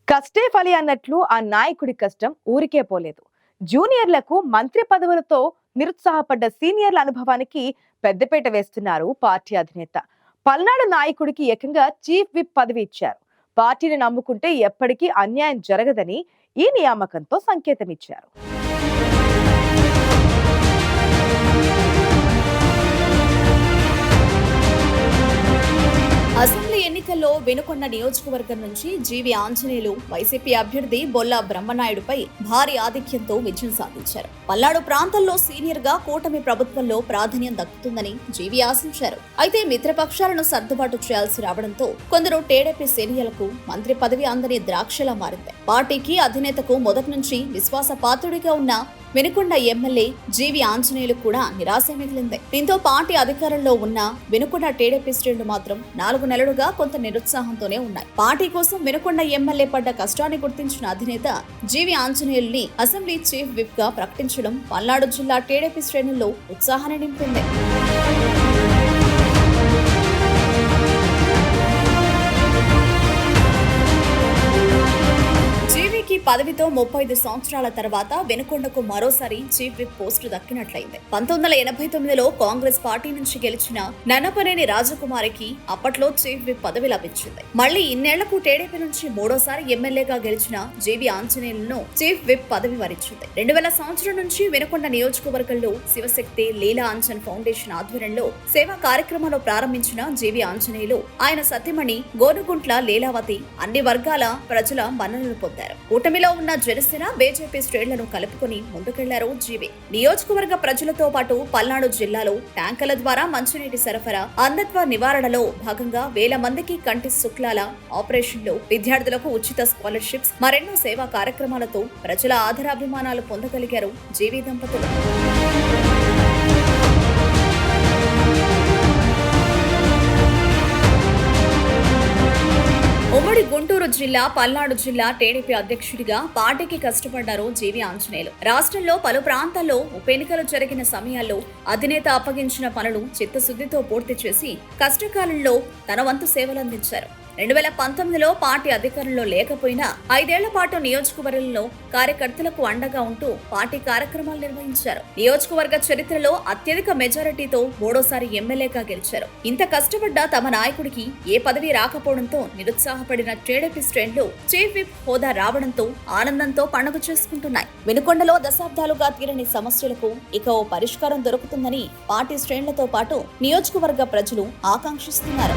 కష్టే ఫలి అన్నట్లు ఆ నాయకుడి కష్టం ఊరికే పోలేదు. జూనియర్లకు మంత్రి పదవులతో నిరుత్సాహపడ్డ సీనియర్ల అనుభవానికి పెద్దపీట వేస్తున్నారు పార్టీ అధినేత. పల్నాడు నాయకుడికి ఏకంగా చీఫ్ విప్ పదవి ఇచ్చారు. పార్టీని నమ్ముకుంటే ఎప్పటికీ అన్యాయం జరగదని ఈ నియామకంతో సంకేతం ఇచ్చారు. అసెంబ్లీ ఎన్నికల్లో వెనుకొండ నియోజకవర్గం నుంచి జీవి ఆంజనేయులు వైసీపీ అభ్యర్థి బొల్లా బ్రహ్మనాయుడుపై భారీ ఆధిక్యంతో విజయం సాధించారు. పల్నాడు ప్రాంతంలో సీనియర్ గా కూటమి ప్రభుత్వంలో ప్రాధాన్యం దక్కుతుందని జీవి ఆశించారు. అయితే మిత్రపక్షాలను సర్దుబాటు చేయాల్సి రావడంతో కొందరు టీడీపీ సీనియర్లకు మంత్రి పదవి అందని ద్రాక్షలా మారింది. పార్టీకి అధినేతకు మొదటి నుంచి విశ్వాసపాత్రుడిగా ఉన్న వెనుకొండ ఎమ్మెల్యే జీవి ఆంజనేయులు కూడా నిరాశ మిగిలింది. దీంతో పార్టీ అధికారంలో ఉన్న వెనుకొండ టీడీపీ శ్రేణులు మాత్రం 4 నెలలుగా కొంత నిరుత్సాహంతోనే ఉన్నాయి. పార్టీ కోసం వెనుకొండ ఎమ్మెల్యే పడ్డ కష్టాన్ని గుర్తించిన అధినేత జీవి ఆంజనేయుల్ని అసెంబ్లీ చీఫ్ విప్ గా ప్రకటించడం పల్నాడు జిల్లా టీడీపీ శ్రేణుల్లో ఉత్సాహాన్ని నింపింది. పదవితో 35 సంవత్సరాల తర్వాత వెనుకొండకు మరోసారి చీఫ్ విప్ పోస్టు దక్కినట్లయింది. 1989లో కాంగ్రెస్ పార్టీ నుంచి గెలిచిన నన్నపనేని రాజకుమారికి అప్పట్లో చీఫ్ విప్ పదవి లభించింది. మళ్లీ ఇన్నేళ్లకు టీడీపీ నుంచి మూడోసారి ఎమ్మెల్యేగా గెలిచిన జీవి ఆంజనేయులను చీఫ్ విప్ పదవి వరించింది. 2000 సంవత్సరం నుంచి వెనుకొండ నియోజకవర్గంలో శివశక్తి లీలా అంజన్ ఫౌండేషన్ ఆధ్వర్యంలో సేవా కార్యక్రమాలు ప్రారంభించిన జీవి ఆంజనేయులు ఆయన సతీమణి గోనుగుంట్ల లీలావతి అన్ని వర్గాల ప్రజల మన్ననలు పొందారు. కూటమిలో ఉన్న జనసేన బీజేపీ శ్రేణులను కలుపుకుని ముందుకెళ్లారు జీవి. నియోజకవర్గ ప్రజలతో పాటు పల్నాడు జిల్లాలో ట్యాంకర్ల ద్వారా మంచినీటి సరఫరా, అంధత్వ నివారణలో భాగంగా వేల మందికి కంటి శుక్లాల ఆపరేషన్లు, విద్యార్థులకు ఉచిత స్కాలర్షిప్స్, మరెన్నో సేవా కార్యక్రమాలతో ప్రజల ఆదరాభిమానాలు పొందగలిగారు జీవి దంపతులు. ఉమ్మడి గుంటూరు జిల్లా, పల్నాడు జిల్లా టీడీపీ అధ్యక్షుడిగా పార్టీకి కష్టపడ్డారు జీవి ఆంజనేయులు. రాష్ట్రంలో పలు ప్రాంతాల్లో ఉప ఎన్నికలు జరిగిన సమయాల్లో అధినేత అప్పగించిన పనులు చిత్తశుద్ధితో పూర్తి చేసి కష్టకాలంలో తన వంతు సేవలందించారు. 2019లో పార్టీ అధికారంలో లేకపోయినా 5 ఏళ్ల పాటు నియోజకవర్గంలో కార్యకర్తలకు అండగా ఉంటూ పార్టీ కార్యక్రమాలు నిర్వహించారు. నియోజకవర్గ చరిత్రలో అత్యధిక మెజారిటీతో మూడోసారి ఎమ్మెల్యేగా గెలిచారు. ఇంత కష్టపడ్డ తమ నాయకుడికి ఏ పదవి రాకపోవడంతో నిరుత్సాహపడిన టీడీపీ శ్రేణులు చీఫ్ విప్ హోదా రావడంతో ఆనందంతో పండుగ చేసుకుంటున్నాయి. వెనుకొండలో దశాబ్దాలుగా తీరని సమస్యలకు ఇక ఓ పరిష్కారం దొరుకుతుందని పార్టీ శ్రేణులతో పాటు నియోజకవర్గ ప్రజలు ఆకాంక్షిస్తున్నారు.